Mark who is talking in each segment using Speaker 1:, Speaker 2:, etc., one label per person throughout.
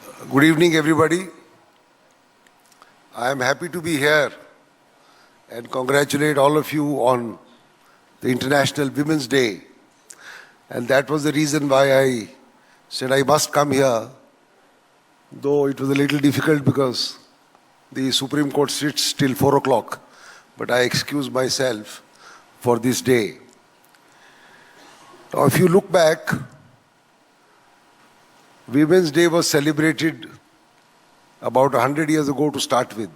Speaker 1: Good evening, everybody. I am happy to be here and congratulate all of you on the International Women's Day. And that was the reason why I said I must come here, though it was a little difficult because the Supreme Court sits till 4 o'clock. But I excuse myself for this day. Now, if you look back, Women's Day was celebrated about 100 years ago to start with.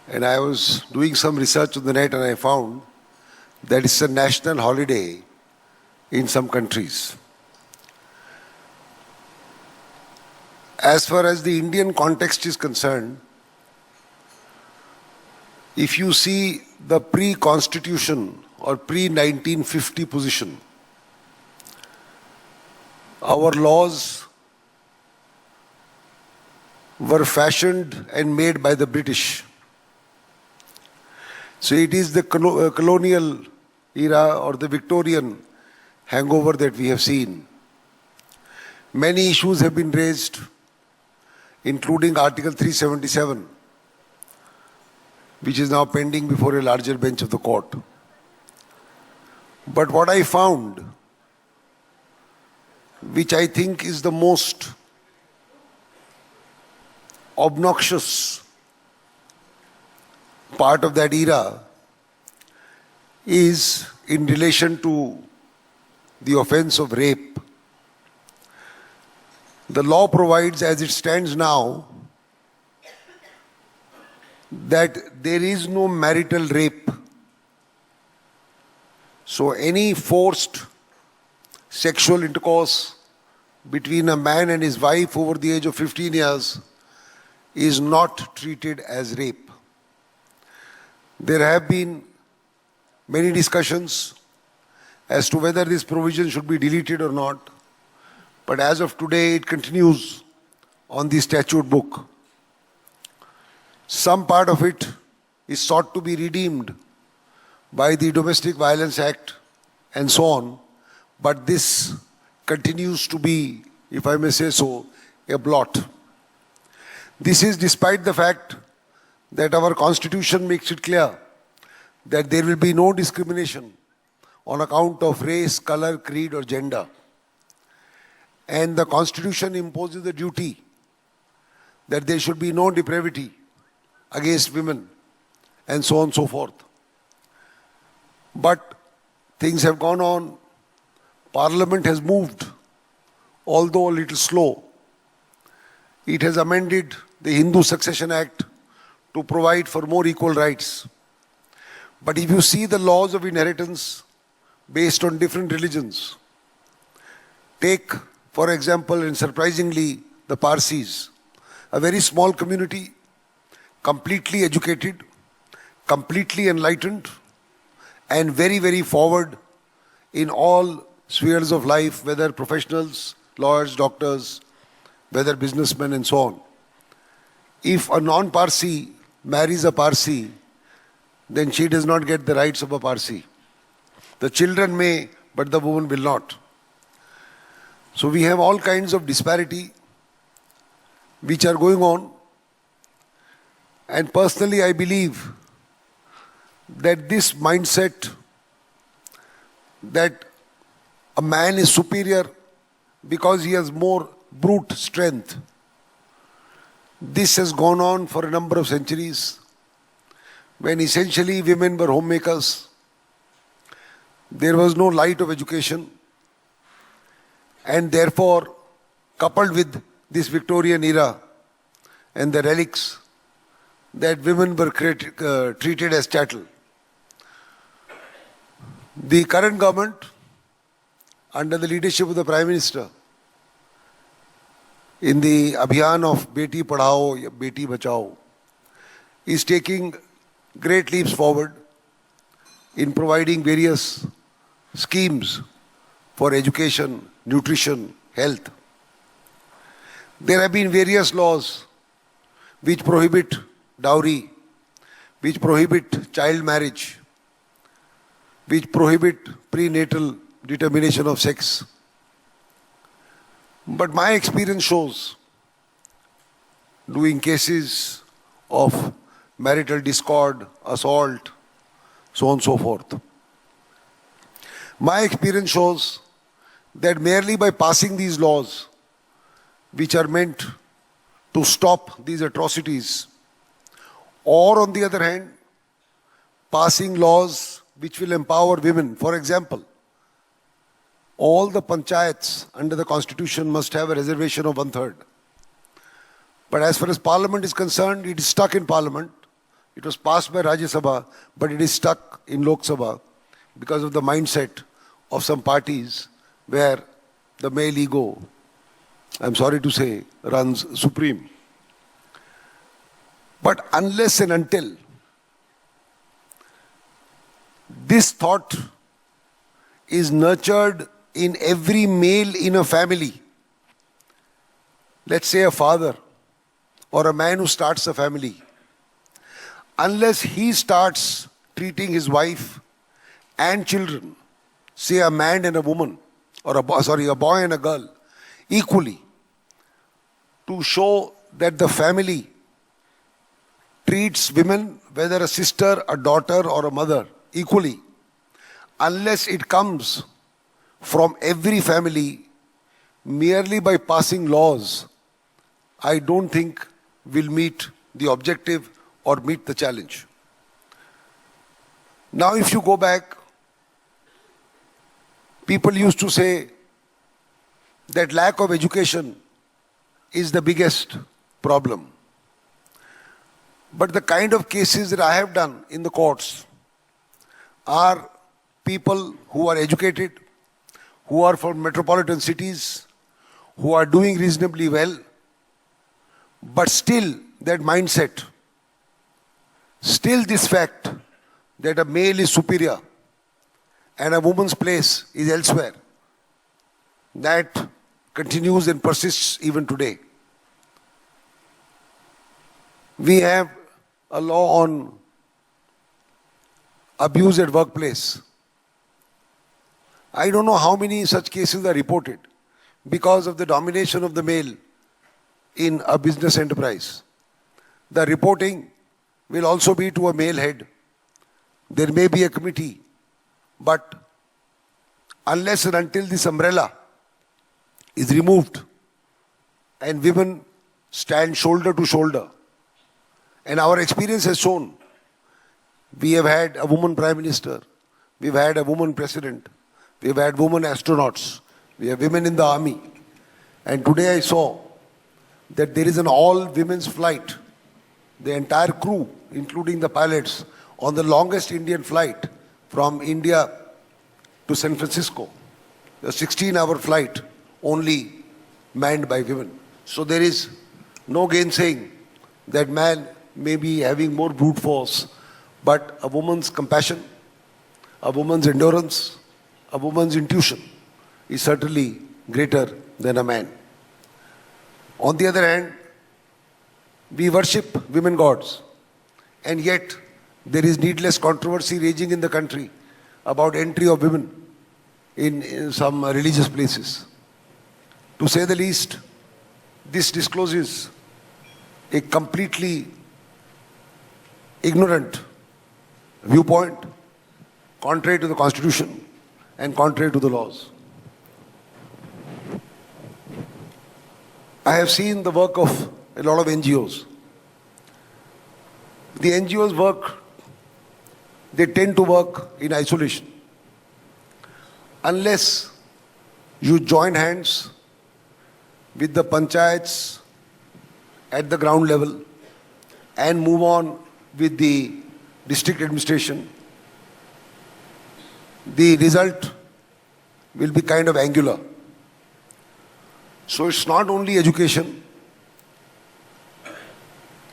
Speaker 1: And I was doing some research on the net and I found that it's a national holiday in some countries. As far as the Indian context is concerned, if you see the pre-constitution or pre-1950 position, our laws were fashioned and made by the British. So it is the colonial era or the Victorian hangover that we have seen. Many issues have been raised, including Article 377, which is now pending before a larger bench of the court. But what I found, which I think is the most obnoxious part of that era, is in relation to the offense of rape. The law provides, as it stands now, that there is no marital rape. So any forced sexual intercourse between a man and his wife over the age of 15 years is not treated as rape. There have been many discussions as to whether this provision should be deleted or not, but as of today it continues on the statute book. Some part of it is sought to be redeemed by the Domestic Violence Act and so on, but this continues to be, if I may say so, a blot. This is despite the fact that our Constitution makes it clear that there will be no discrimination on account of race, color, creed or gender. And the Constitution imposes the duty that there should be no depravity against women and so on and so forth. But things have gone on. Parliament has moved, although a little slow. It has amended the Hindu Succession Act to provide for more equal rights. But if you see the laws of inheritance based on different religions, take, for example, and surprisingly, the Parsis, a very small community, completely educated, completely enlightened, and very, very forward in all spheres of life, whether professionals, lawyers, doctors, whether businessmen and so on. If a non-Parsi marries a Parsi, then she does not get the rights of a Parsi. The children may, but the woman will not. So we have all kinds of disparity which are going on. And personally, I believe that this mindset that a man is superior because he has more brute strength, this has gone on for a number of centuries, when essentially women were homemakers. There was no light of education, and therefore, coupled with this Victorian era and the relics, that women were treated as chattel. The current government, under the leadership of the Prime Minister, in the Abhiyan of Beti Padhao, Beti Bachao, is taking great leaps forward in providing various schemes for education, nutrition, health. There have been various laws which prohibit dowry, which prohibit child marriage, which prohibit prenatal determination of sex. But my experience shows, doing cases of marital discord, assault, so on and so forth. My experience shows that merely by passing these laws, which are meant to stop these atrocities, or on the other hand, passing laws which will empower women. For example, all the panchayats under the constitution must have a reservation of 1/3. But as far as parliament is concerned, it is stuck in parliament. It was passed by Rajya Sabha, but it is stuck in Lok Sabha because of the mindset of some parties where the male ego, I'm sorry to say, runs supreme. But unless and until this thought is nurtured in every male in a family, let's say a father or a man who starts a family, unless he starts treating his wife and children, say a man and a woman, or a boy and a girl, equally, to show that the family treats women, whether a sister, a daughter, or a mother, equally, unless it comes from every family merely by passing laws, I don't think we'll meet the objective or meet the challenge. Now, if you go back, people used to say that lack of education is the biggest problem. But the kind of cases that I have done in the courts are people who are educated, who are from metropolitan cities, who are doing reasonably well, but still that mindset, still this fact that a male is superior and a woman's place is elsewhere, that continues and persists even today. We have a law on abuse at workplace. I don't know how many such cases are reported because of the domination of the male in a business enterprise. The reporting will also be to a male head. There may be a committee, but unless and until this umbrella is removed and women stand shoulder to shoulder, and our experience has shown, we have had a woman prime minister, we've had a woman president, we've had women astronauts, we have women in the army, and today I saw that there is an all-women's flight, the entire crew, including the pilots, on the longest Indian flight from India to San Francisco, a 16-hour flight only manned by women. So there is no gainsaying that man may be having more brute force, but a woman's compassion, a woman's endurance, a woman's intuition is certainly greater than a man. On the other hand, we worship women gods, and yet there is needless controversy raging in the country about entry of women in some religious places. To say the least, this discloses a completely ignorant viewpoint, contrary to the Constitution and contrary to the laws. I have seen the work of a lot of NGOs. The NGOs work, they tend to work in isolation. Unless you join hands with the panchayats at the ground level and move on with the district administration, the result will be kind of angular. So it's not only education.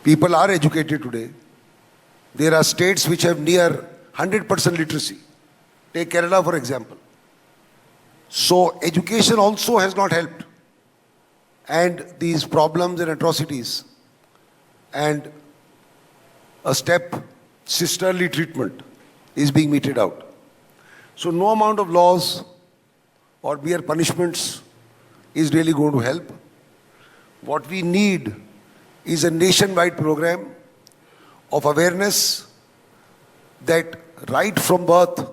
Speaker 1: People are educated today. There are states which have near 100% literacy. Take Kerala, for example. So education also has not helped. And these problems and atrocities and a step sisterly treatment is being meted out. So no amount of laws or mere punishments is really going to help. What we need is a nationwide program of awareness that right from birth,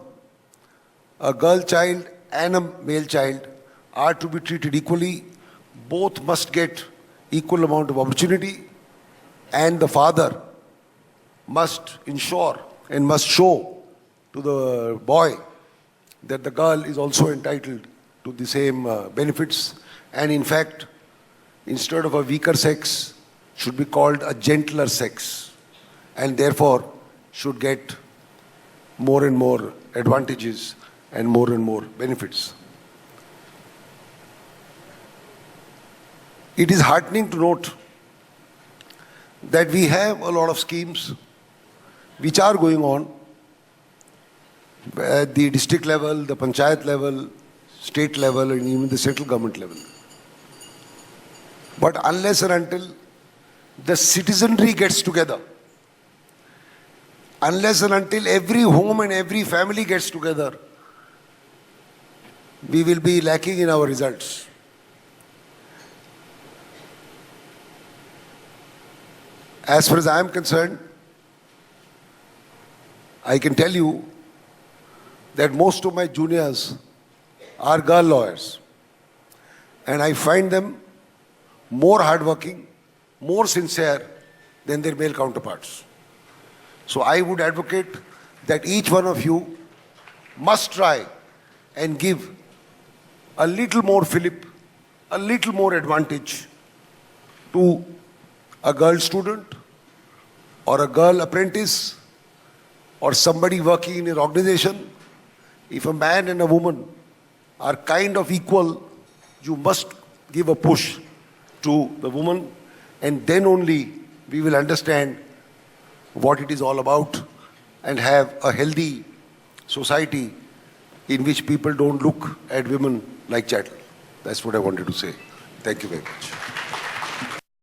Speaker 1: a girl child and a male child are to be treated equally. Both must get equal amount of opportunity, and the father must ensure and must show to the boy that the girl is also entitled to the same benefits, and in fact, instead of a weaker sex, should be called a gentler sex, and therefore should get more and more advantages and more benefits. It is heartening to note that we have a lot of schemes which are going on at the district level, the panchayat level, state level, and even the central government level. But unless and until the citizenry gets together, unless and until every home and every family gets together, we will be lacking in our results. As far as I am concerned, I can tell you that most of my juniors are girl lawyers, and I find them more hardworking, more sincere than their male counterparts. So I would advocate that each one of you must try and give a little more fillip, a little more advantage to a girl student or a girl apprentice or somebody working in an organization. If a man and a woman are kind of equal, you must give a push to the woman, and then only we will understand what it is all about and have a healthy society in which people don't look at women like chattel. That's what I wanted to say. Thank you very much.